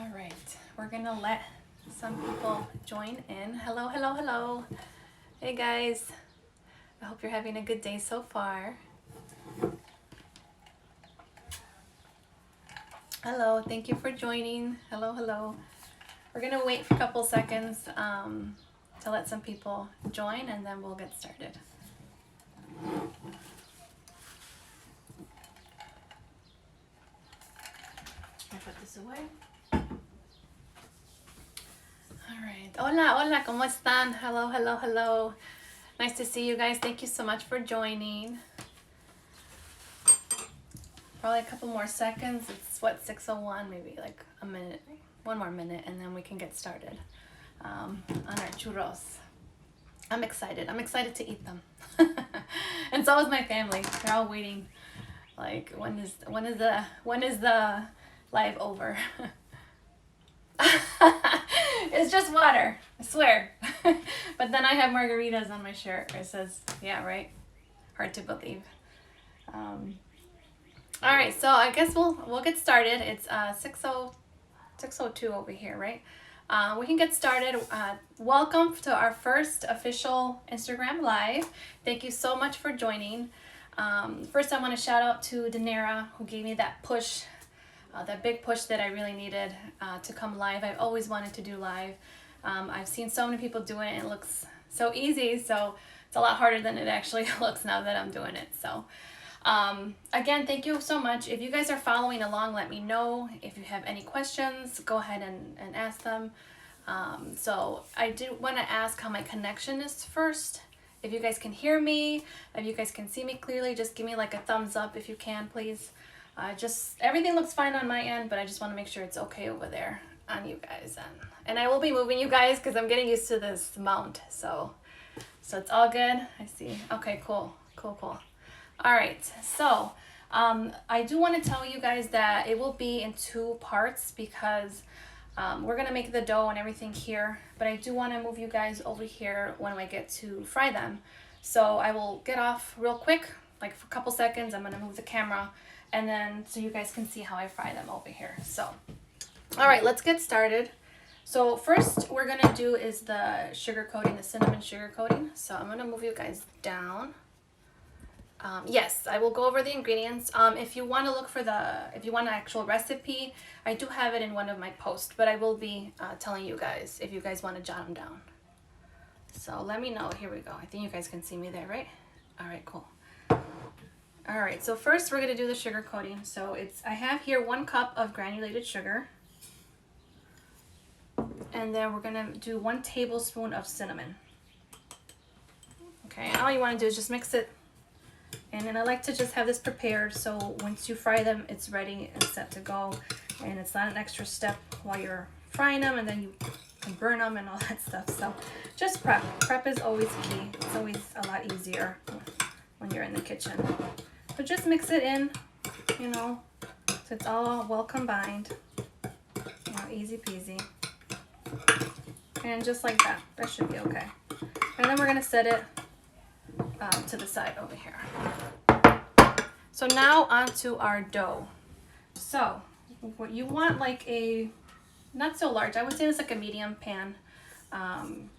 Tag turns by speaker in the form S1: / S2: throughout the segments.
S1: All right, we're gonna let some people join in. Hello, hello, hello. Hey guys, I hope you're having a good day so far. Hello, thank you for joining. Hello, hello. We're gonna wait for a couple seconds to let some people join and then we'll get started. I put this away. All right. Hola, hola, ¿cómo están? Hello, hello, hello. Nice to see you guys. Thank you so much for joining. Probably a couple more seconds. It's what, 6:01, maybe like a minute, one more minute, and then we can get started on our churros. I'm excited. I'm excited to eat them. And so is my family. They're all waiting. Like, when is the live over? It's just water, I swear. But then I have margaritas on my shirt. It says, yeah, right? Hard to believe. All right, so I guess we'll get started. It's 6:02 over here, right? We can get started. Welcome to our first official Instagram Live. Thank you so much for joining. First, I want to shout out to Danera, who gave me that push, that big push that I really needed to come live. I've always wanted to do live. I've seen so many people do it, and it looks so easy, so it's a lot harder than it actually looks now that I'm doing it. So again, thank you so much. If you guys are following along, let me know. If you have any questions, go ahead and ask them. So I did want to ask how my connection is first. If you guys can hear me, if you guys can see me clearly, just give me like a thumbs up if you can, please. Just everything looks fine on my end, but I just want to make sure it's okay over there on you guys. And I will be moving you guys because I'm getting used to this mount. So it's all good. I see. Okay, cool. All right, so I do want to tell you guys that it will be in two parts because we're going to make the dough and everything here, but I do want to move you guys over here when I get to fry them. So I will get off real quick, like for a couple seconds. I'm going to move the camera and then so you guys can see how I fry them over here. So, all right, let's get started. So first we're going to do is the sugar coating, the cinnamon sugar coating. So I'm going to move you guys down. Yes, I will go over the ingredients. If you want to look for if you want an actual recipe, I do have it in one of my posts, but I will be telling you guys if you guys want to jot them down. So let me know. Here we go. I think you guys can see me there, right? All right, cool. All right, so first we're going to do the sugar coating. So I have here 1 cup of granulated sugar. And then we're going to do 1 tablespoon of cinnamon. Okay, and all you want to do is just mix it. And then I like to just have this prepared so once you fry them, it's ready and set to go. And it's not an extra step while you're frying them and then you can burn them and all that stuff. So just prep. Prep is always key. It's always a lot easier when you're in the kitchen. So just mix it in, so it's all well combined. Easy peasy. And just like that. That should be okay. And then we're going to set it to the side over here. So now onto our dough. So what you want, like a not so large, I would say it's like a medium pan, and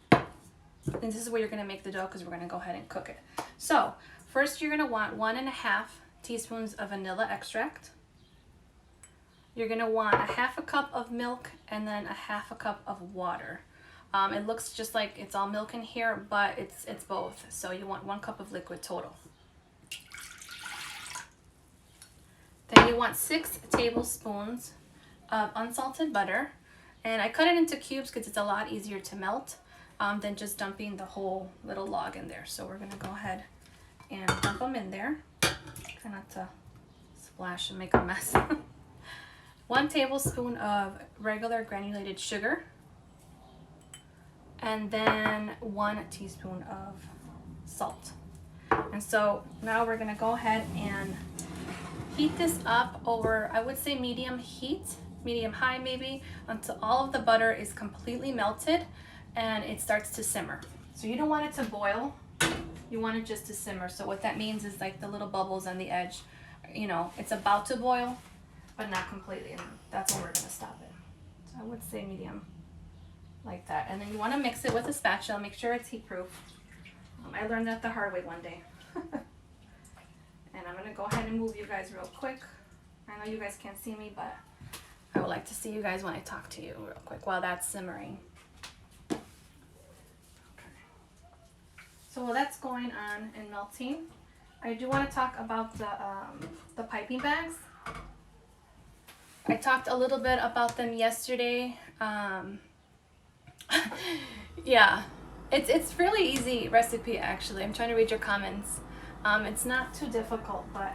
S1: this is where you're going to make the dough because we're going to go ahead and cook it. So first you're going to want 1.5 teaspoons of vanilla extract. You're going to want 1/2 cup of milk and then 1/2 cup of water. It looks just like it's all milk in here, but it's both. So you want 1 cup of liquid total. Then you want 6 tablespoons of unsalted butter. And I cut it into cubes because it's a lot easier to melt than just dumping the whole little log in there. So we're going to go ahead and dump them in there. Try not to splash and make a mess. 1 tablespoon of regular granulated sugar. And then 1 teaspoon of salt. And so now we're going to go ahead and heat this up over, I would say medium heat, medium high maybe, until all of the butter is completely melted and it starts to simmer. So you don't want it to boil, you want it just to simmer. So what that means is like the little bubbles on the edge, it's about to boil, but not completely. And that's when we're going to stop it. So I say medium, like that. And then you want to mix it with a spatula. Make sure it's heat proof. I learned that the hard way one day. And I'm gonna go ahead and move you guys real quick. I know you guys can't see me, but I would like to see you guys when I talk to you real quick while that's simmering. Okay. So while that's going on and melting, I do want to talk about the piping bags. I talked a little bit about them yesterday. Yeah, it's really easy recipe actually. I'm trying to read your comments. It's not too difficult, but,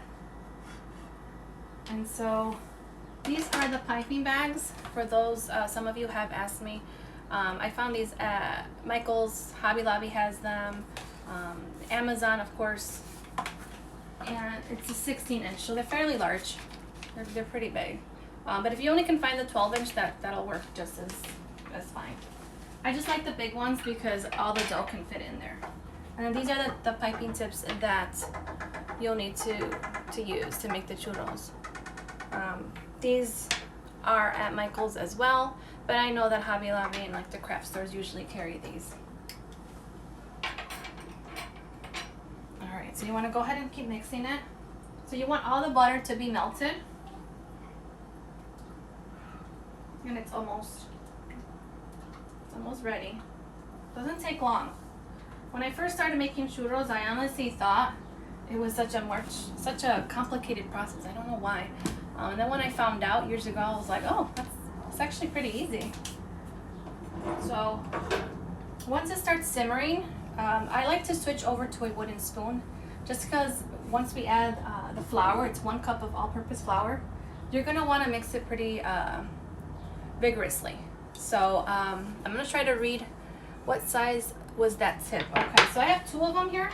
S1: and so these are the piping bags for those, some of you have asked me. I found these at Michael's, Hobby Lobby has them, Amazon of course, and it's a 16-inch, so they're fairly large. They're pretty big. But if you only can find the 12-inch, that'll work just as fine. I just like the big ones because all the dough can fit in there. And then these are the piping tips that you'll need to use to make the churros. These are at Michael's as well, but I know that Hobby Lobby and like the craft stores usually carry these. Alright, so you want to go ahead and keep mixing it. So you want all the butter to be melted. And it's almost ready. Doesn't take long. When I first started making churros, I honestly thought it was such a complicated process. I don't know why. And then when I found out years ago, I was like, oh, it's actually pretty easy. So once it starts simmering, I like to switch over to a wooden spoon, just because once we add the flour, it's 1 cup of all-purpose flour. You're gonna want to mix it pretty vigorously. So I'm gonna try to read what size was that tip. Okay, so I have 2 of them here.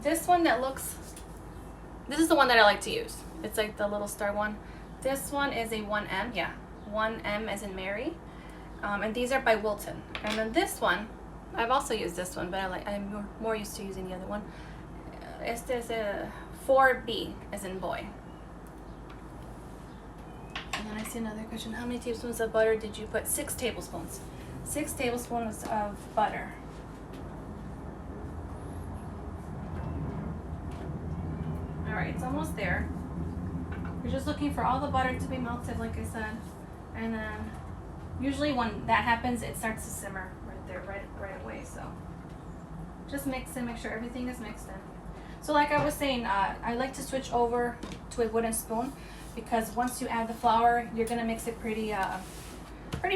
S1: This one this is the one that I like to use. It's like the little star one. This one is a 1M, yeah, 1M as in Mary. And these are by Wilton. And then this one, I've also used this one, but I'm more used to using the other one. Este is a 4B as in boy. And then I see another question. How many tablespoons of butter did you put? 6 tablespoons. 6 tablespoons of butter. Alright, it's almost there. You're just looking for all the butter to be melted, like I said. And then usually when that happens, it starts to simmer right there, right away. So just mix and make sure everything is mixed in. So like I was saying, I like to switch over to a wooden spoon, because once you add the flour, you're gonna mix it pretty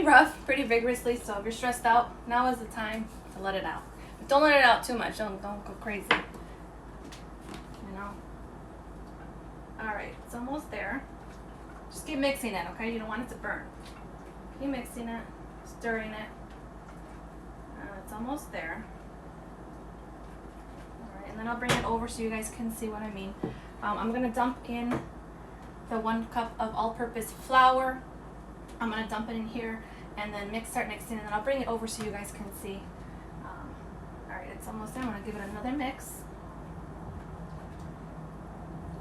S1: rough, pretty vigorously. So if you're stressed out, now is the time to let it out. But don't let it out too much. Don't go crazy. You know. All right, it's almost there. Just keep mixing it, okay? You don't want it to burn. Keep mixing it, stirring it. It's almost there. All right, and then I'll bring it over so you guys can see what I mean. I'm gonna dump in the 1 cup of all-purpose flour. I'm gonna dump it in here and then start mixing, and then I'll bring it over so you guys can see. All right, it's almost there. I'm gonna give it another mix.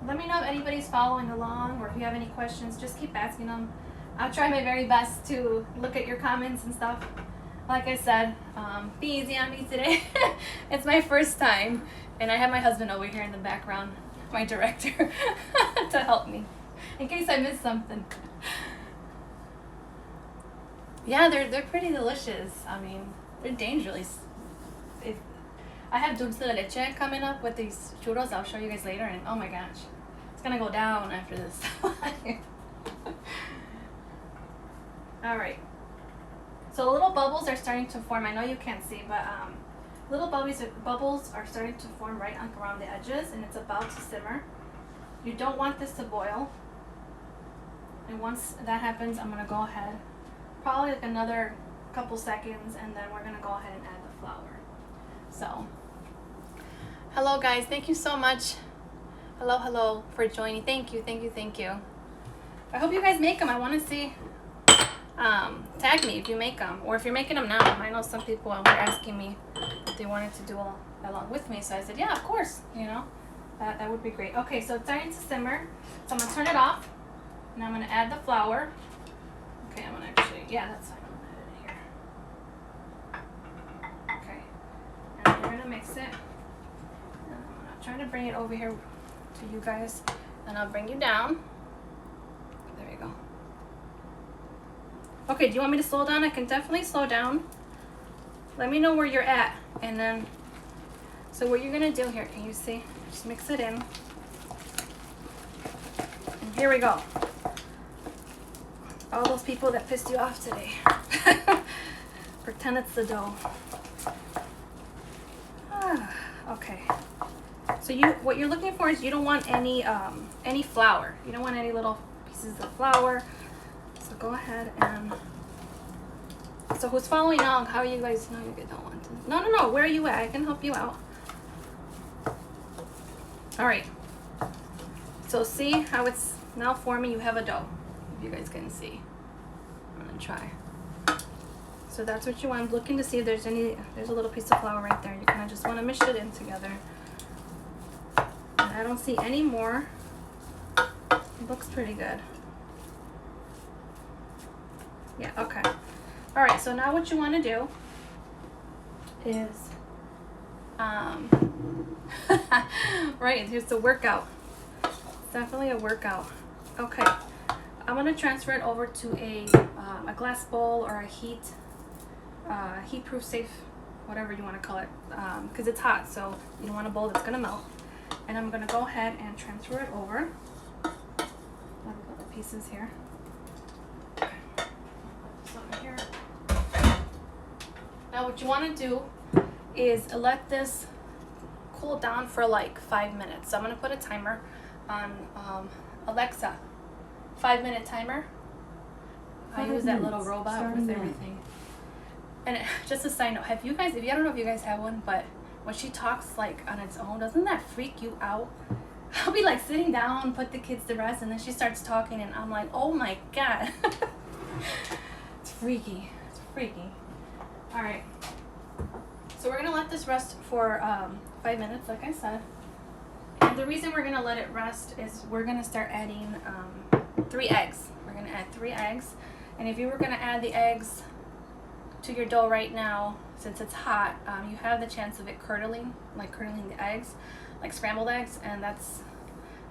S1: Let me know if anybody's following along, or if you have any questions, just keep asking them. I'll try my very best to look at your comments and stuff. Like I said, be easy on me today. It's my first time, and I have my husband over here in the background, my director, to help me in case I miss something. Yeah, they're pretty delicious. I mean, they're dangerous. I have dulce de leche coming up with these churros. I'll show you guys later, and oh my gosh, it's gonna go down after this. All right. So little bubbles are starting to form. I know you can't see, but little bubbles are starting to form right around the edges, and it's about to simmer. You don't want this to boil. And once that happens, I'm gonna go ahead, probably like another couple seconds, and then we're gonna go ahead and add the flour. So, hello guys, thank you so much. Hello for joining. Thank you. I hope you guys make them. I want to see. Tag me if you make them, or if you're making them now. I know some people were asking me if they wanted to do along with me, so I said, yeah, of course. You know, that would be great. Okay, so it's starting to simmer, so I'm gonna turn it off, and I'm gonna add the flour. Okay, I'm gonna actually, yeah, that's fine. I'm gonna add it here. Okay, and we're gonna mix it. And I'm gonna try to bring it over here to you guys, and I'll bring you down. There we go. Okay, do you want me to slow down? I can definitely slow down. Let me know where you're at, and then, so what you're gonna do here, can you see? Just mix it in. And here we go. All those people that pissed you off today. Pretend it's the dough. Okay. So what you're looking for is you don't want any flour. You don't want any little pieces of flour. So go ahead and. So who's following along? How you guys know you don't want to? No. Where are you at? I can help you out. All right. So see how it's now forming? You have a dough. If you guys can see. I'm gonna try. So that's what you want. I'm looking to see if there's a little piece of flour right there. You kind of just want to mix it in together. And I don't see any more. It looks pretty good. Yeah, okay. All right, so now what you want to do is, right, here's the workout. Definitely a workout. Okay, I'm gonna transfer it over to a glass bowl or a heat-proof safe, whatever you want to call it, because it's hot, so you don't want a bowl that's gonna melt. And I'm gonna go ahead and transfer it over. I've got the pieces here. Here. Now what you want to do is let this cool down for like 5 minutes. So I'm going to put a timer on Alexa, 5-minute timer. I use that little robot with everything. And just a side note, have you guys, I don't know if you guys have one, but when she talks like on its own, doesn't that freak you out? I'll be like sitting down, put the kids to rest, and then she starts talking and I'm like, oh my God. It's freaky. It's freaky. All right. So we're gonna let this rest for 5 minutes, like I said. And the reason we're gonna let it rest is we're gonna start adding 3 eggs. We're gonna add 3 eggs. And if you were gonna add the eggs to your dough right now, since it's hot, you have the chance of it curdling, like curdling the eggs, like scrambled eggs, and that's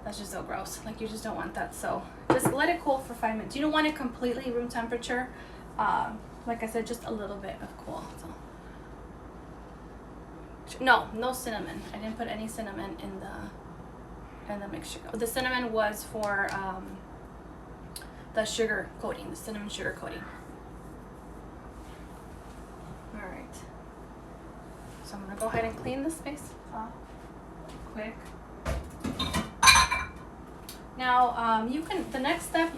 S1: just so gross. Like you just don't want that. So just let it cool for 5 minutes. You don't want it completely room temperature. Like I said, just a little bit of cool. So. No cinnamon. I didn't put any cinnamon in the mixture. The cinnamon was for the sugar coating, the cinnamon sugar coating. All right. So I'm gonna go ahead and clean this space off quick. Now the next step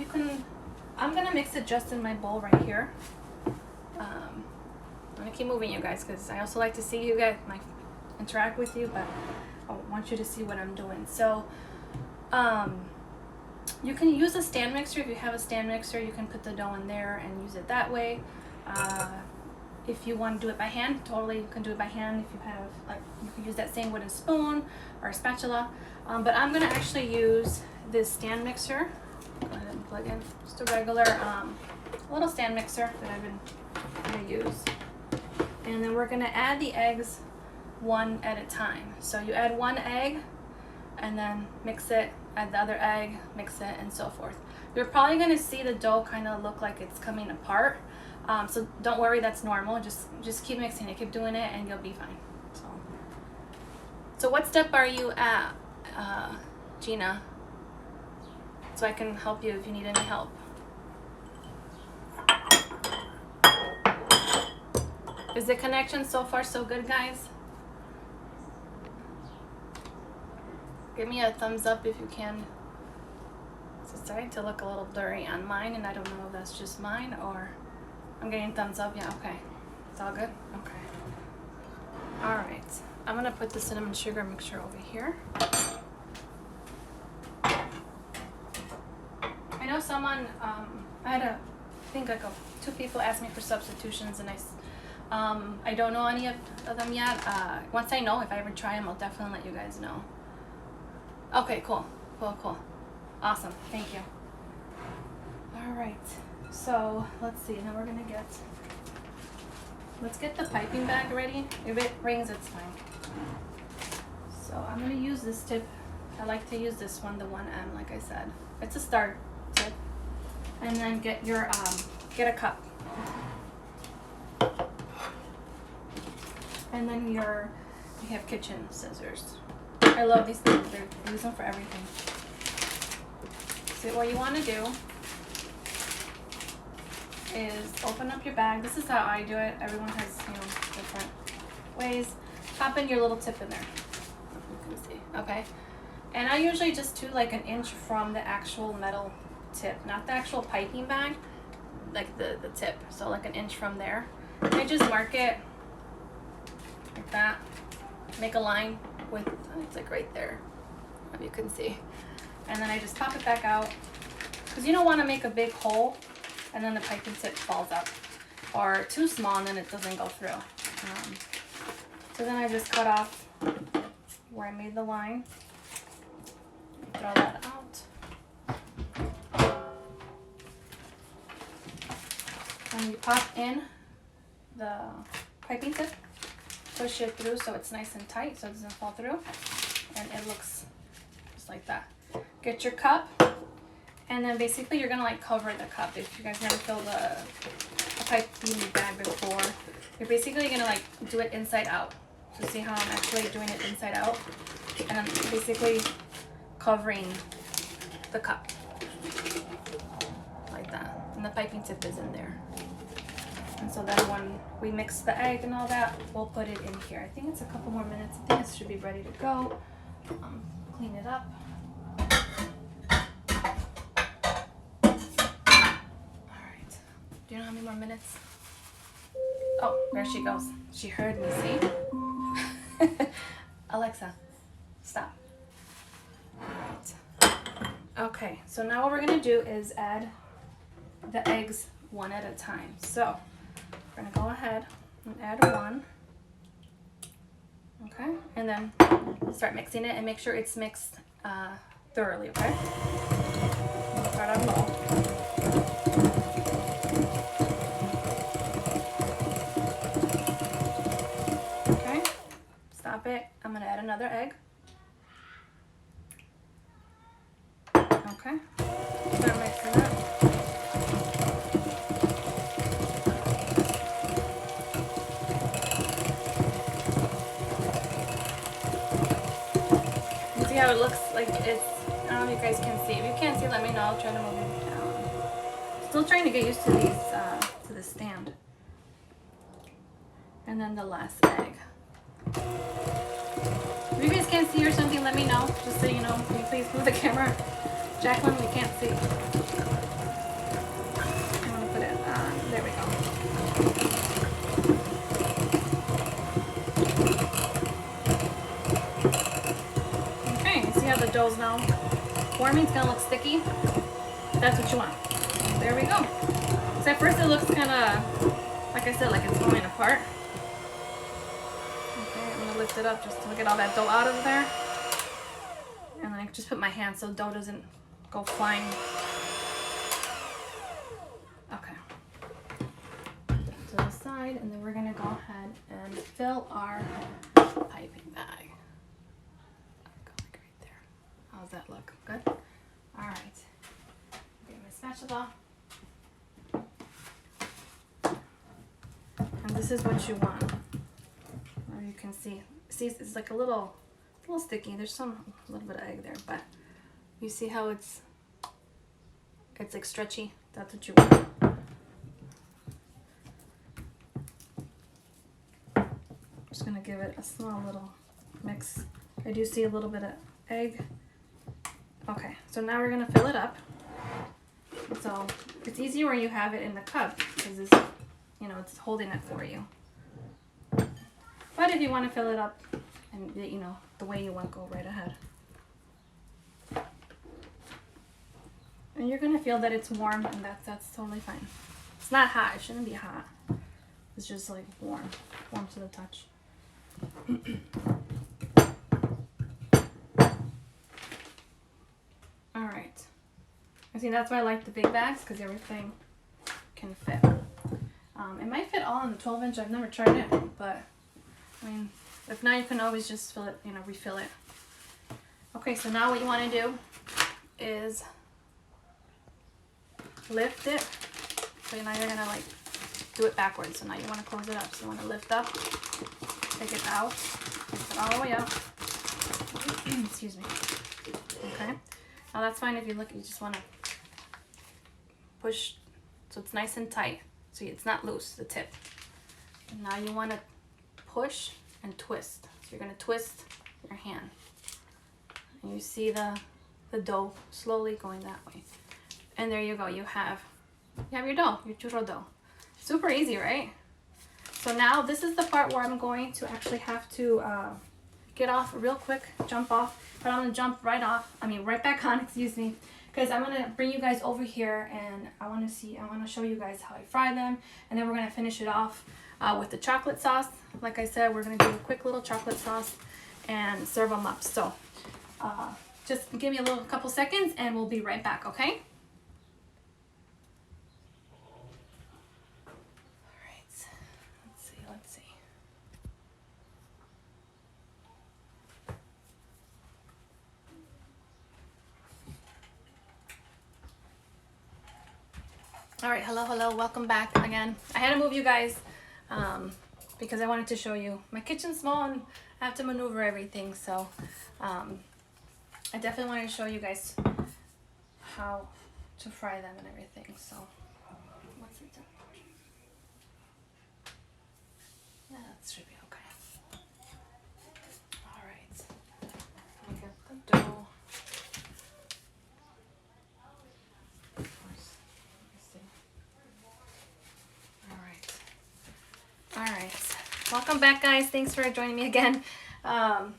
S1: I'm gonna mix it just in my bowl right here. I'm gonna keep moving, you guys, because I also like to see you guys, interact with you, but I want you to see what I'm doing. So you can use a stand mixer. If you have a stand mixer, you can put the dough in there and use it that way. If you want to do it by hand, totally you can do it by hand. If you have, you can use that same wooden spoon or a spatula. But I'm gonna actually use this stand mixer. Go ahead and plug in just a regular little stand mixer that I've been gonna use. And then we're gonna add the eggs one at a time. So you add 1 egg and then mix it, add the other egg, mix it, and so forth. You're probably gonna see the dough kind of look like it's coming apart. So don't worry, that's normal. Just keep mixing it, keep doing it, and you'll be fine. So what step are you at, Gina? So I can help you if you need any help. Is the connection so far so good, guys? Give me a thumbs up if you can. It's starting to look a little blurry on mine, and I don't know if that's just mine or I'm getting thumbs up. Yeah, okay. It's all good? Okay. All right. I'm going to put the cinnamon sugar mixture over here. I know someone, I think 2 people asked me for substitutions, and I don't know any of them yet. Once I know, if I ever try them, I'll definitely let you guys know. Okay, cool. Awesome, thank you. All right, So let's see, now we're gonna let's get the piping bag ready. If it rings, it's fine. So I'm gonna use this tip. I like to use this one, the 1M, like I said. It's a start tip. And then get a cup. And then you have kitchen scissors. I love these things. I use them for everything. So what you want to do is open up your bag. This is how I do it. Everyone has, different ways. Pop in your little tip in there. You can see. Okay. And I usually just do like an inch from the actual metal tip, not the actual piping bag, like the tip. So like an inch from there. And I just mark it like that. Make a line with, it's like right there, if you can see. And then I just pop it back out, because you don't want to make a big hole and then the piping tip falls out, or too small and then it doesn't go through. So then I just cut off where I made the line. Throw that out. And you pop in the piping tip, push it through so it's nice and tight so it doesn't fall through, and it looks just like that. Get your cup, and then basically you're gonna like cover the cup. If you guys never filled a piping bag before, you're basically gonna like do it inside out. So see how I'm actually doing it inside out, and I'm basically covering the cup like that, and the piping tip is in there. And so then when we mix the egg and all that, we'll put it in here. I think it's a couple more minutes. I think it should be ready to go. Clean it up. All right. Do you know how many more minutes? Oh, there she goes. She heard me, see? Alexa, stop. All right. Okay, so now what we're gonna do is add the eggs one at a time. So we're gonna go ahead and add one. Okay, and then start mixing it and make sure it's mixed thoroughly, okay? We'll start on low. Okay, stop it. I'm gonna add another egg. Okay, start mixing it. See how it looks like it's, I don't know if you guys can see. If you can't see, let me know. I'll try to move it down. Still trying to get used to these, to the stand. And then the last egg. If you guys can't see or something, let me know. Just so you know. Can you please move the camera? Jacqueline, we can't see. I want to put it on. There we go. See how the dough's now forming? It's gonna look sticky. That's what you want. There we go. So at first it looks kind of, like I said, like it's falling apart. Okay, I'm gonna lift it up just to get all that dough out of there. And then I just put my hand so dough doesn't go flying. Okay. To the side, and then we're gonna go ahead and fill our piping bag. How's that look? Good? All right. Get my spatula. And this is what you want. Or you can see. See, it's like a little sticky. There's a little bit of egg there, but you see how it's like stretchy. That's what you want. Just gonna give it a small little mix. I do see a little bit of egg. Okay, so now we're gonna fill it up. So it's easier when you have it in the cup because it's, it's holding it for you. But if you want to fill it up and the way you want, go right ahead. And you're gonna feel that it's warm, and that's totally fine. It's not hot. It shouldn't be hot. It's just like warm to the touch. All right. I see, that's why I like the big bags, because everything can fit. It might fit all in the 12-inch. I've never tried it, but I mean, if not, you can always just fill it, refill it. Okay, so now what you want to do is lift it. So now you're gonna like do it backwards. So now you want to close it up. So you want to lift up, take it out, lift it all the way up. Excuse me. Okay. Now that's fine if you look. You just want to push so it's nice and tight. So it's not loose, the tip. And now you want to push and twist. So you're going to twist your hand. And you see the dough slowly going that way. And there you go. You have your dough, your churro dough. Super easy, right? So now this is the part where I'm going to actually have to get off real quick, jump off. But I'm going to jump right back on, excuse me. Because I'm going to bring you guys over here and I want to show you guys how I fry them. And then we're going to finish it off with the chocolate sauce. Like I said, we're going to do a quick little chocolate sauce and serve them up. So just give me a couple seconds and we'll be right back, okay? All right, let's see. All right, hello, welcome back again. I had to move you guys because I wanted to show you. My kitchen's small and I have to maneuver everything, so I definitely wanted to show you guys how to fry them and everything. So what's the temperature? Yeah, that should be okay. All right, let me get the dough. All right, welcome back, guys. Thanks for joining me again. I'm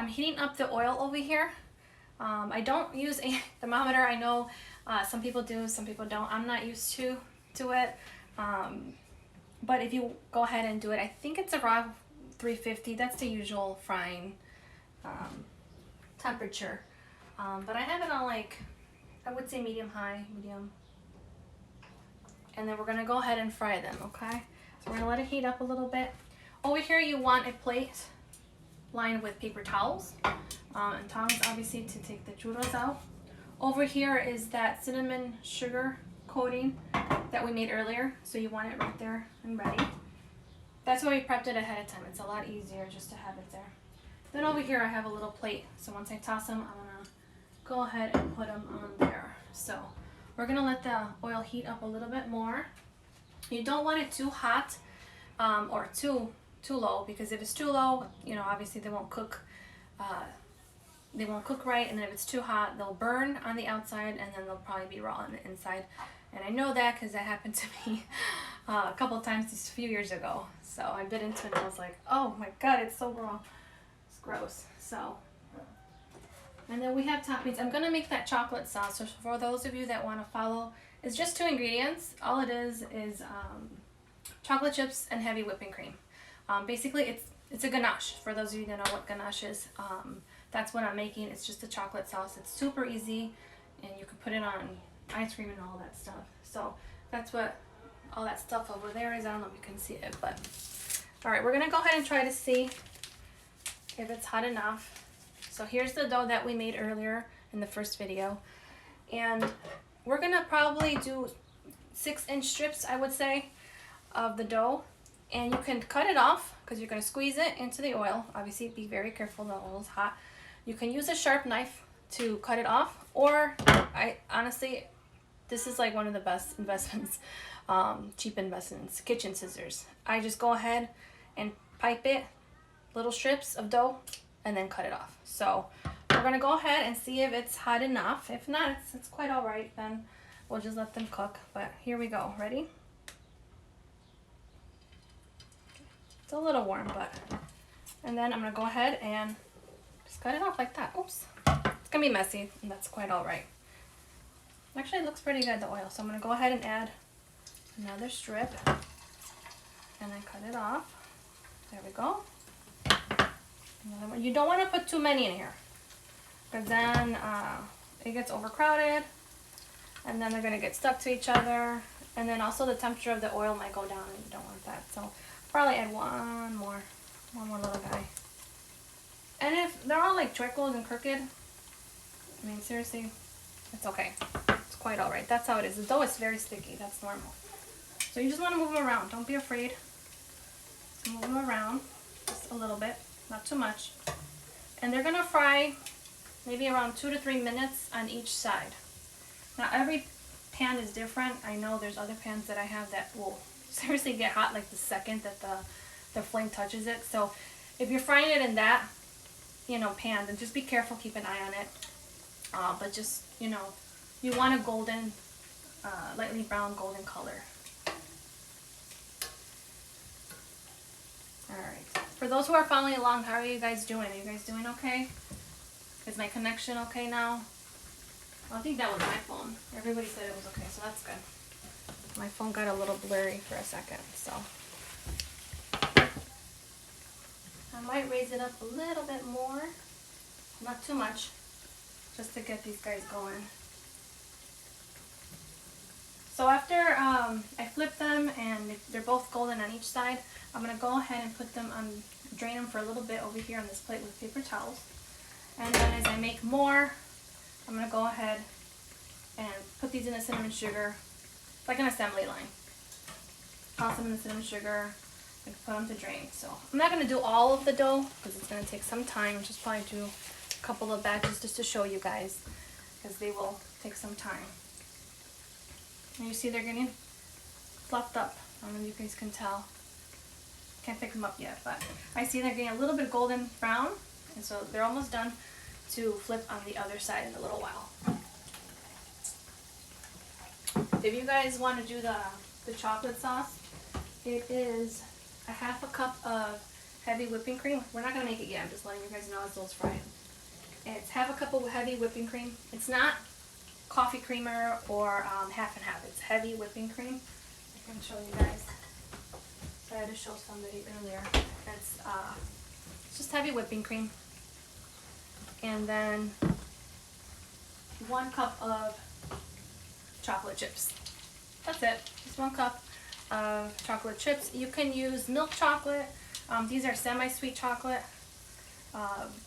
S1: heating up the oil over here. I don't use a thermometer. I know some people do, some people don't. I'm not used to it. But if you go ahead and do it, I think it's around 350. That's the usual frying temperature. But I have it on like, I would say medium-high, medium. And then we're gonna go ahead and fry them, okay? So we're gonna let it heat up a little bit. Over here you want a plate lined with paper towels and tongs, obviously, to take the churros out. Over here is that cinnamon sugar coating that we made earlier. So you want it right there and ready. That's why we prepped it ahead of time. It's a lot easier just to have it there. Then over here I have a little plate. So once I toss them, I'm gonna go ahead and put them on there. So we're gonna let the oil heat up a little bit more. You don't want it too hot or too low, because if it's too low, obviously they won't cook. They won't cook right, and then if it's too hot, they'll burn on the outside, and then they'll probably be raw on the inside. And I know that because that happened to me a couple of times a few years ago. So I bit into it and I was like, oh my god, it's so raw. It's gross. So. And then we have toppings. I'm going to make that chocolate sauce. So for those of you that want to follow, it's just 2 ingredients. All it is chocolate chips and heavy whipping cream. Basically, it's a ganache. For those of you that know what ganache is, that's what I'm making. It's just a chocolate sauce. It's super easy, and you can put it on ice cream and all that stuff. So that's what all that stuff over there is. I don't know if you can see it, but all right, we're going to go ahead and try to see if it's hot enough. So here's the dough that we made earlier in the first video. And we're gonna probably do 6-inch strips, I would say, of the dough. And you can cut it off because you're gonna squeeze it into the oil. Obviously, be very careful, the oil is hot. You can use a sharp knife to cut it off, or honestly, this is like one of the best investments, cheap investments, kitchen scissors. I just go ahead and pipe it, little strips of dough, and then cut it off. So we're gonna go ahead and see if it's hot enough. If not, it's quite all right. Then we'll just let them cook. But here we go. Ready? It's a little warm, but. And then I'm gonna go ahead and just cut it off like that. Oops. It's gonna be messy, and that's quite all right. Actually, it looks pretty good, the oil. So I'm gonna go ahead and add another strip, and then cut it off. There we go. You don't want to put too many in here, because then it gets overcrowded and then they're gonna get stuck to each other. And then also the temperature of the oil might go down, and you don't want that. So probably add one more little guy. And if they're all like trickles and crooked, I mean seriously, it's okay. It's quite all right. That's how it is. The dough is very sticky. That's normal. So you just want to move them around. Don't be afraid. Just move them around just a little bit, not too much. And they're gonna fry maybe around 2 to 3 minutes on each side. Now every pan is different. I know there's other pans that I have that will seriously get hot like the second that the flame touches it. So if you're frying it in that, you know, pan, then just be careful, keep an eye on it. But just, you know, you want a golden, lightly brown golden color. Alright, for those who are following along, how are you guys doing? Are you guys doing okay? Is my connection okay now? I think that was my phone. Everybody said it was okay, so that's good. My phone got a little blurry for a second, so. I might raise it up a little bit more. Not too much, just to get these guys going. So after I flip them and they're both golden on each side, I'm going to go ahead and put them on, drain them for a little bit over here on this plate with paper towels. And then as I make more, I'm going to go ahead and put these in the cinnamon sugar, like an assembly line. Toss them in the cinnamon sugar and put them to drain. So I'm not going to do all of the dough because it's going to take some time. Just probably do a couple of batches just to show you guys, because they will take some time. And you see they're getting fluffed up. I don't know if you guys can tell. Can't pick them up yet, but I see they're getting a little bit golden brown, and so they're almost done to flip on the other side in a little while. If you guys want to do the chocolate sauce, it is a half a cup of heavy whipping cream. We're not going to make it yet. I'm just letting you guys know as those fry. It's half a cup of heavy whipping cream. It's not coffee creamer or half and half. It's heavy whipping cream. I can show you guys. So I had to show somebody earlier. It's just heavy whipping cream. And then 1 cup of chocolate chips. That's it. Just 1 cup of chocolate chips. You can use milk chocolate. These are semi-sweet chocolate.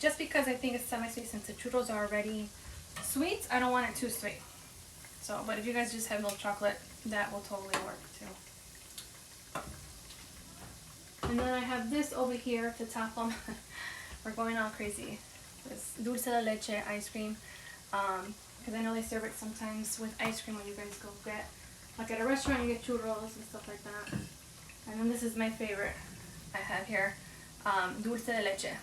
S1: Just because I think it's semi-sweet, since the churros are already sweet, I don't want it too sweet. So, but if you guys just have milk chocolate, that will totally work too. And then I have this over here to top them. We're going all crazy. This dulce de leche ice cream. Because I know they serve it sometimes with ice cream when you guys go get, like at a restaurant, you get churros and stuff like that. And then this is my favorite I have here, dulce de leche.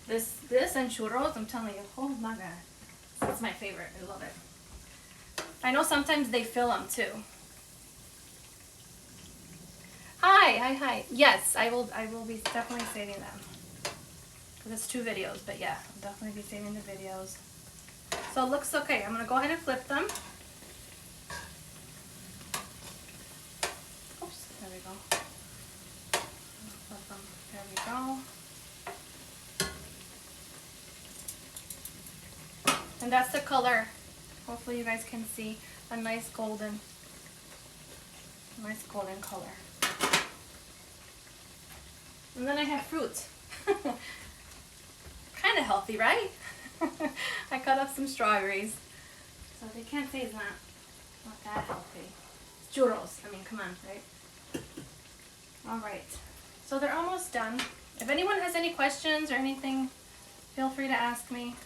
S1: This and churros, I'm telling you, oh my god, it's my favorite. I love it. I know sometimes they fill them too. Hi. Yes, I will be definitely saving them. Because it's 2 videos, but yeah, I'll definitely be saving the videos. So it looks okay. I'm going to go ahead and flip them. Oops, there we go. Flip them. There we go. And that's the color. Hopefully you guys can see a nice golden color. And then I have fruit. Kind of healthy, right? I cut up some strawberries. So they can't say it's not that healthy. It's churros. I mean, come on, right? Alright. So they're almost done. If anyone has any questions or anything, feel free to ask me.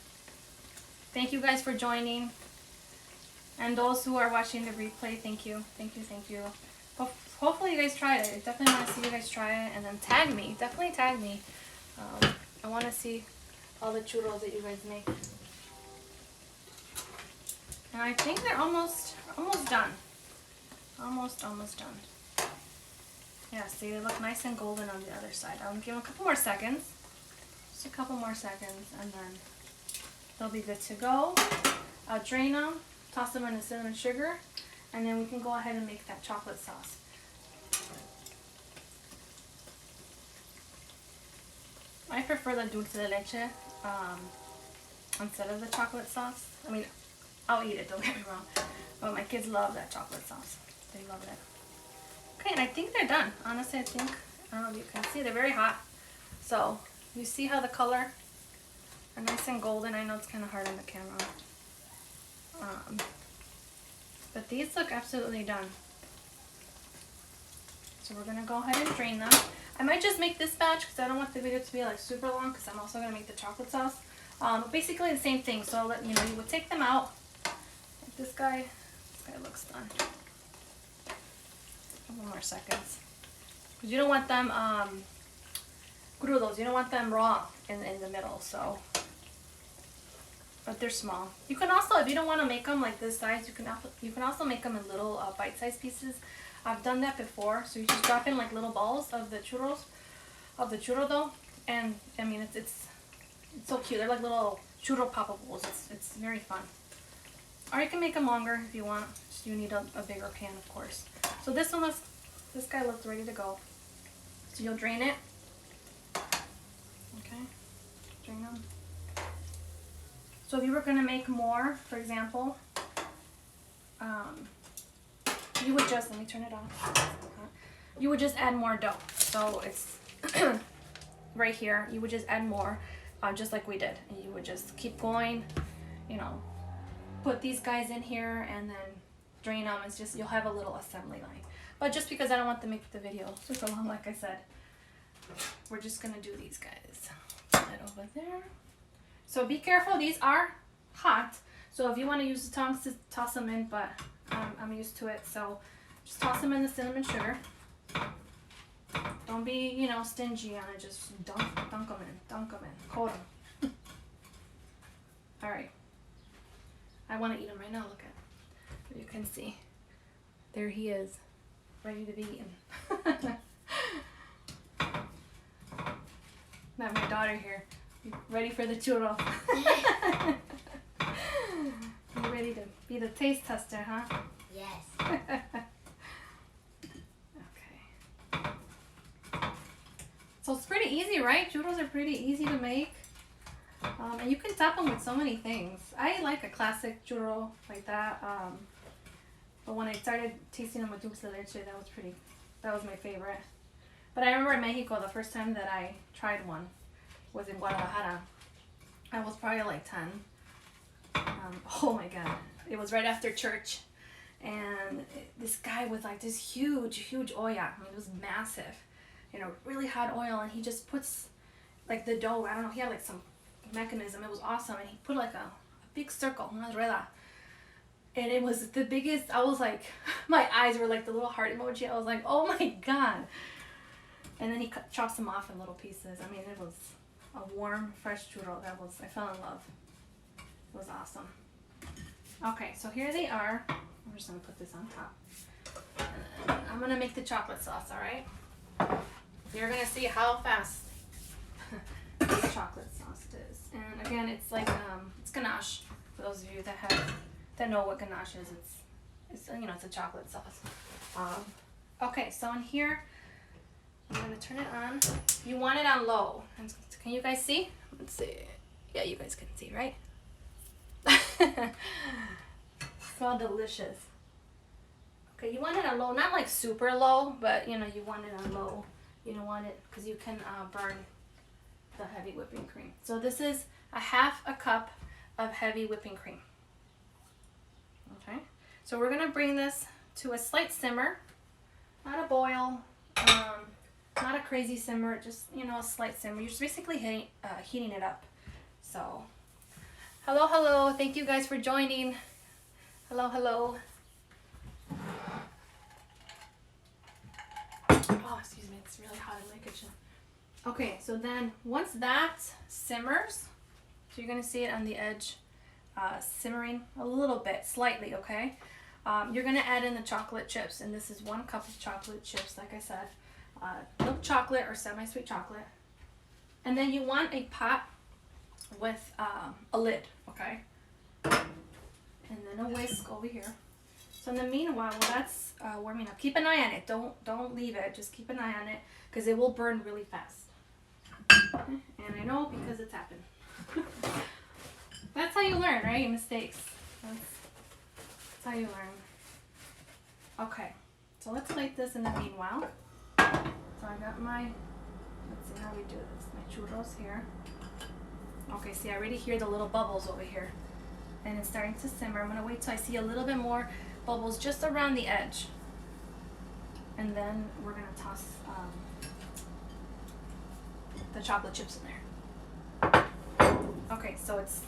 S1: Thank you guys for joining. And those who are watching the replay, thank you. Hopefully you guys tried it. I definitely want to see you guys try it. And then tag me. Definitely tag me. I want to see all the churros that you guys make. And I think they're almost done. Almost done. Yeah, see, they look nice and golden on the other side. I'll give them a couple more seconds. Just a couple more seconds, and then they'll be good to go. I'll drain them, toss them in the cinnamon sugar, and then we can go ahead and make that chocolate sauce. I prefer the dulce de leche instead of the chocolate sauce. I mean, I'll eat it, don't get me wrong. Oh, my kids love that chocolate sauce. They love it. Okay, and I think they're done. Honestly, I don't know if you can see, they're very hot. So, you see how the color are nice and golden. I know it's kind of hard on the camera. But these look absolutely done. So we're gonna go ahead and drain them. I might just make this batch because I don't want the video to be like super long because I'm also gonna make the chocolate sauce. Basically the same thing. So you know, you would take them out. Like this guy looks done. A couple more seconds. Because you don't want them crudos. You don't want them raw in the middle. So, but they're small. You can also, if you don't want to make them like this size, you can also make them in little bite-sized pieces. I've done that before. So you just drop in like little balls of the churro dough, and I mean it's so cute. They're like little churro poppables. It's very fun. Or you can make them longer if you want. Just you need a bigger pan, of course. So this guy looks ready to go. So you'll drain it. Okay, drain them. So if you were gonna make more, for example, you would just, let me turn it off. You would just add more dough. So it's right here. You would just add more, just like we did. And you would just keep going, you know, put these guys in here and then drain them. It's just, you'll have a little assembly line. But just because I don't want to make the video super long, like I said, we're just gonna do these guys. Put that over there. So be careful, these are hot. So if you want to use the tongs to toss them in, but I'm used to it. So just toss them in the cinnamon sugar. Don't be, you know, stingy on it. Just dunk them in, coat them. All right. I want to eat them right now. Look at, you can see. There he is, ready to be eaten. Not my daughter here. Ready for the churro. You ready to be the taste tester, huh?
S2: Yes.
S1: Okay. So it's pretty easy, right? Churros are pretty easy to make. And you can top them with so many things. I like a classic churro like that. But when I started tasting them with dulce de leche, that was my favorite. But I remember in Mexico, the first time that I tried one was in Guadalajara. I was probably like 10. Oh my God. It was right after church. And this guy with like this huge olla. I mean, it was massive. You know, really hot oil. And he just puts like the dough, I don't know, he had like some mechanism. It was awesome. And he put like a big circle, una rueda. And it was the biggest, I was like, my eyes were like the little heart emoji. I was like, oh my God. And then he chops them off in little pieces. I mean, it was a warm, fresh churro. I fell in love. It was awesome. Okay, so here they are. I'm just gonna put this on top. And then I'm gonna make the chocolate sauce, all right? You're gonna see how fast this chocolate sauce is. And again, it's like, it's ganache. For those of you that know what ganache is, it's you know, it's a chocolate sauce. Okay, so in here, I'm gonna turn it on. You want it on low. Can you guys see? Let's see. Yeah, you guys can see, right? Smell delicious. Okay, you want it on low, not like super low, but you know, you want it on low. You don't want it, because you can burn the heavy whipping cream. So this is a 1/2 cup of heavy whipping cream. Okay, so we're gonna bring this to a slight simmer, not a boil, not a crazy simmer, just, you know, a slight simmer. You're just basically heating it up. So, hello, thank you guys for joining. Hello. Oh, excuse me, it's really hot in my kitchen. Okay, so then once that simmers, so you're gonna see it on the edge simmering a little bit, slightly, okay? You're gonna add in the chocolate chips, and this is 1 cup of chocolate chips, like I said. Milk chocolate or semi-sweet chocolate. And then you want a pot with a lid, okay? And then a whisk over here. So in the meanwhile, while that's warming up, keep an eye on it. Don't leave it. Just keep an eye on it, because it will burn really fast. And I know because it's happened. That's how you learn, right? Your mistakes. That's how you learn. Okay, so let's plate this in the meanwhile. So I got my, let's see how we do this. My churros here. Okay, see, I already hear the little bubbles over here. And it's starting to simmer. I'm gonna wait till I see a little bit more bubbles just around the edge. And then we're gonna toss the chocolate chips in there. Okay, so it's,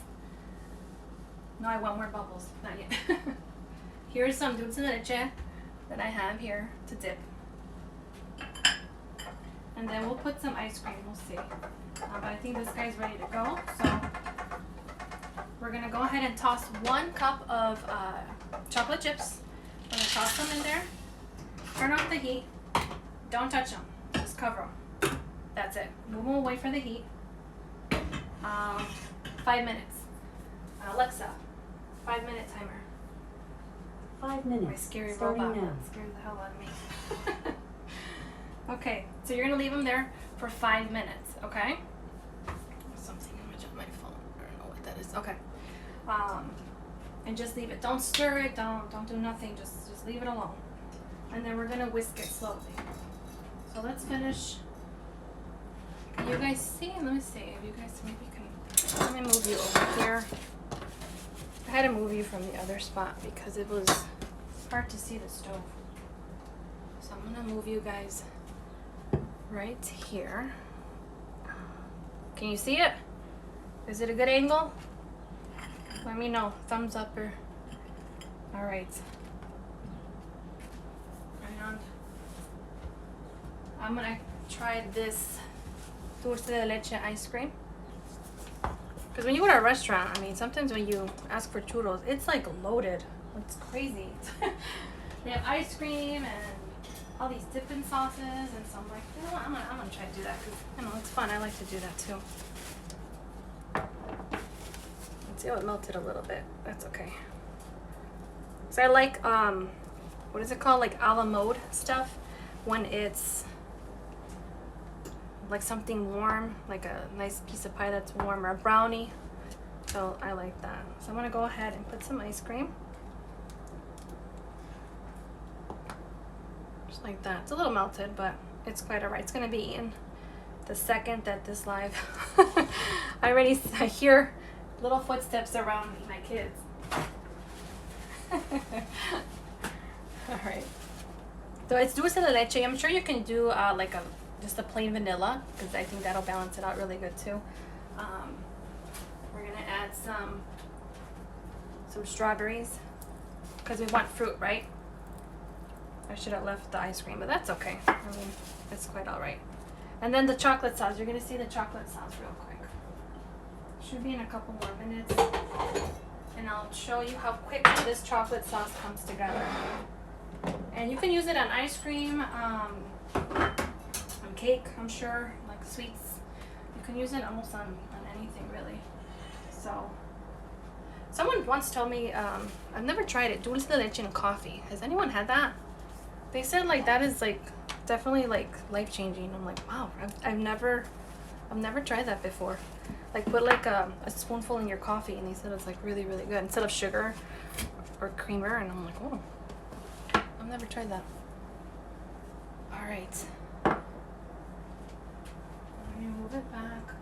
S1: no, I want more bubbles, not yet. Here's some dulce de leche that I have here to dip. And then we'll put some ice cream, we'll see. But I think this guy's ready to go, so we're gonna go ahead and toss 1 cup of chocolate chips. We're gonna toss them in there. Turn off the heat. Don't touch them, just cover them. That's it. Move them away from the heat. 5 minutes. Alexa, 5-minute timer.
S2: 5 minutes.
S1: My scary
S2: Starting
S1: robot
S2: now.
S1: scared the hell out of me. Okay, so you're gonna leave them there for 5 minutes, okay? Something image on my phone. I don't know what that is. Okay. And just leave it. Don't stir it. Don't do nothing. Just leave it alone. And then we're gonna whisk it slowly. So let's finish. Can you guys see? Let me see if you guys maybe can. Let me move you over here. I had to move you from the other spot because it was hard to see the stove. So I'm gonna move you guys right here. Can you see it? Is it a good angle? Let me know. Thumbs up or. All right. And I'm gonna try this dulce de leche ice cream. Because when you go to a restaurant, I mean, sometimes when you ask for churros, it's like loaded. It's crazy. They have ice cream and all these dipping sauces, and so I'm like, you know what, I'm gonna try to do that because, you know, it's fun. I like to do that too. Let's see how it melted a little bit. That's okay. So I like, what is it called? Like a la mode stuff when it's like something warm, like a nice piece of pie that's warm, or a brownie. So I like that. So I'm gonna go ahead and put some ice cream. Just like that. It's a little melted, but it's quite alright. It's gonna be eaten the second that this live. I hear little footsteps around me, my kids. Alright. So it's dulce de leche. I'm sure you can do like just a plain vanilla, because I think that'll balance it out really good too. We're gonna add some strawberries because we want fruit, right? I should have left the ice cream, but that's okay. I mean, it's quite all right. And then the chocolate sauce. You're gonna see the chocolate sauce real quick. Should be in a couple more minutes, and I'll show you how quickly this chocolate sauce comes together. And you can use it on ice cream, on cake, I'm sure, like sweets. You can use it almost on anything really. So, someone once told me, I've never tried it, dulce de leche in coffee. Has anyone had that? They said like that is like definitely like life-changing. I'm like, wow, I've never tried that before. Like put like a spoonful in your coffee, and they said it's like really, really good instead of sugar or creamer. And I'm like, oh, I've never tried that. All right. Let me move it back.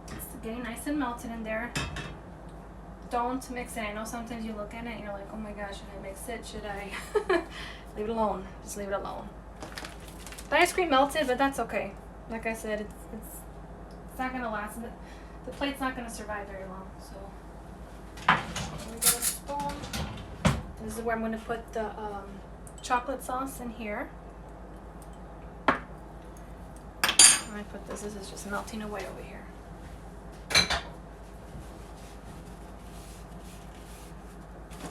S1: It's getting nice and melted in there. Don't mix it. I know sometimes you look at it and you're like, oh my gosh, should I mix it? Should I? Leave it alone. Just leave it alone. The ice cream melted, but that's okay. Like I said, it's not gonna last. The plate's not gonna survive very long. So let me get a spoon. This is where I'm gonna put the chocolate sauce in here. I put this is just melting away over here.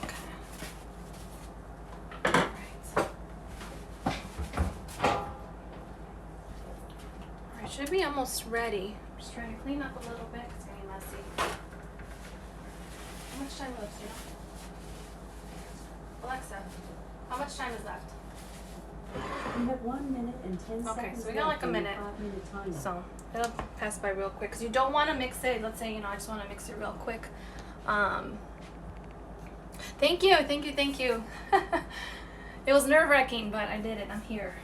S1: Okay. Alright, should be almost ready. I'm just trying to clean up a little bit. It's getting messy. How much time left, you know? Alexa, how much time is left?
S2: You have 1 minute and 10 seconds.
S1: Okay, so we got like a minute. So it'll pass by real quick because you don't want to mix it. Let's say, you know, I just want to mix it real quick. Thank you, thank you, thank you. It was nerve-wracking, but I did it. I'm here.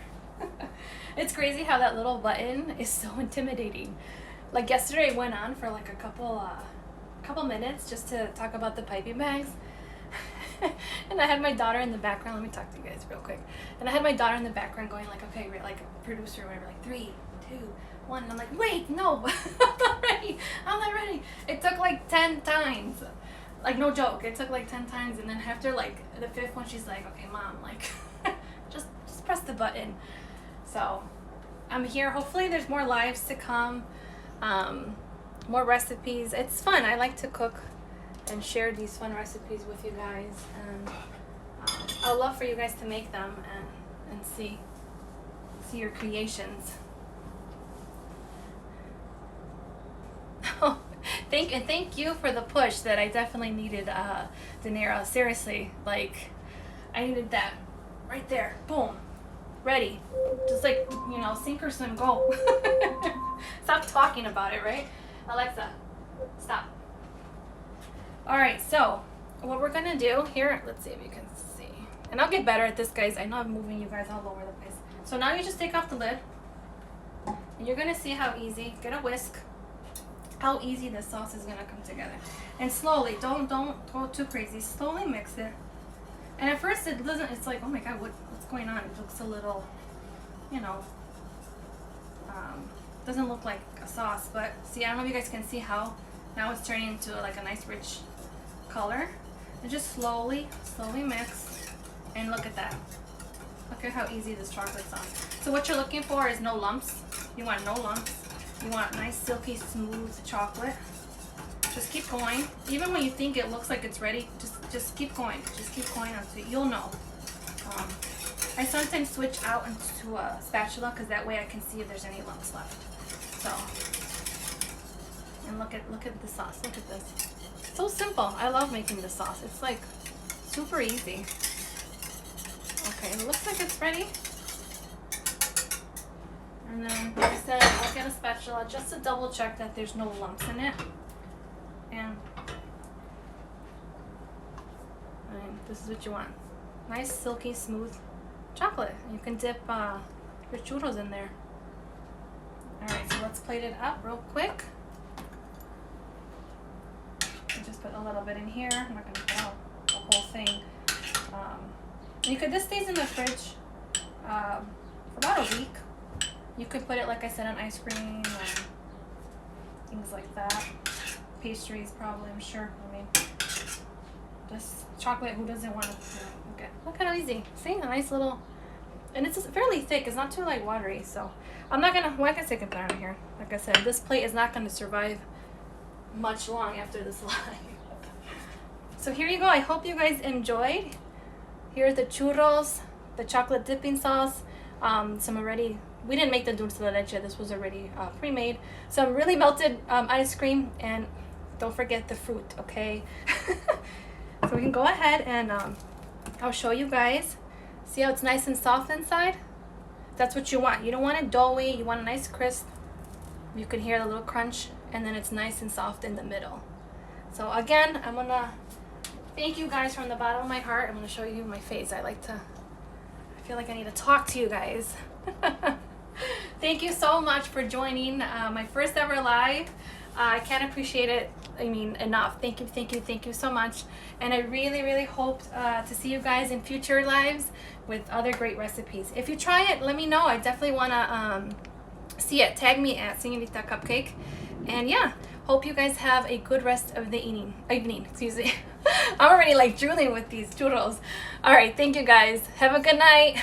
S1: It's crazy how that little button is so intimidating. Like yesterday, I went on for like a couple minutes just to talk about the piping bags. And I had my daughter in the background. Let me talk to you guys real quick. And I had my daughter in the background going like, okay, like a producer or whatever, like 3, 2, 1. And I'm like, wait, no, I'm not ready. I'm not ready. It took like 10 times. Like, no joke. It took like 10 times. And then after like the 5th one, she's like, okay, mom, like, just press the button. So I'm here. Hopefully there's more lives to come. More recipes. It's fun. I like to cook and share these fun recipes with you guys, and I'd love for you guys to make them and see your creations. Thank you for the push that I definitely needed, De Niro. Seriously, like I needed that right there. Boom, ready. Just like, you know, sink or swim, go. Stop talking about it, right? Alexa, stop. All right, so what we're gonna do here, let's see if you can see. And I'll get better at this, guys. I know I'm moving you guys all over the place. So now you just take off the lid, and you're gonna see how easy, get a whisk, how easy the sauce is gonna come together. And slowly, don't go too crazy, slowly mix it. And at first it doesn't, it's like, oh my God, what's going on? It looks a little, you know, doesn't look like a sauce, but see, I don't know if you guys can see how now it's turning into like a nice rich color. And just slowly mix, and look at that. Look at how easy this chocolate sauce. So what you're looking for is no lumps. You want no lumps. You want nice silky smooth chocolate. Just keep going. Even when you think it looks like it's ready, just keep going. Just keep going until you'll know. I sometimes switch out into a spatula because that way I can see if there's any lumps left. So, and look at the sauce. Look at this. So simple. I love making this sauce. It's like super easy. Okay, it looks like it's ready. And then, like I said, I'll get a spatula just to double check that there's no lumps in it. And this is what you want. Nice, silky, smooth chocolate. You can dip your churros in there. Alright, so let's plate it up real quick. I just put a little bit in here. I'm not going to put out the whole thing. This stays in the fridge for about a week. You could put it, like I said, on ice cream or things like that. Pastries, probably, I'm sure. I mean, just chocolate, who doesn't want to, okay. Look how easy. See, a nice little, and it's fairly thick. It's not too like watery, so I'm not gonna, well, I guess I can put it on here. Like I said, this plate is not gonna survive much long after this live. So here you go. I hope you guys enjoyed. Here are the churros, the chocolate dipping sauce, some already, we didn't make the dulce de leche, this was already pre-made. Some really melted ice cream, and don't forget the fruit, okay? So we can go ahead and I'll show you guys. See how it's nice and soft inside? That's what you want. You don't want it doughy, you want a nice crisp. You can hear the little crunch, and then it's nice and soft in the middle. So again, I'm gonna thank you guys from the bottom of my heart. I'm gonna show you my face. I feel like I need to talk to you guys. Thank you so much for joining my first ever live. I can't appreciate it, I mean, enough. Thank you so much. And I really hope to see you guys in future lives with other great recipes. If you try it, let me know. I definitely want to see it. Tag me at Señorita Cupcake. And yeah, hope you guys have a good rest of the evening. Excuse me. I'm already like drooling with these churros. All right, thank you guys. Have a good night.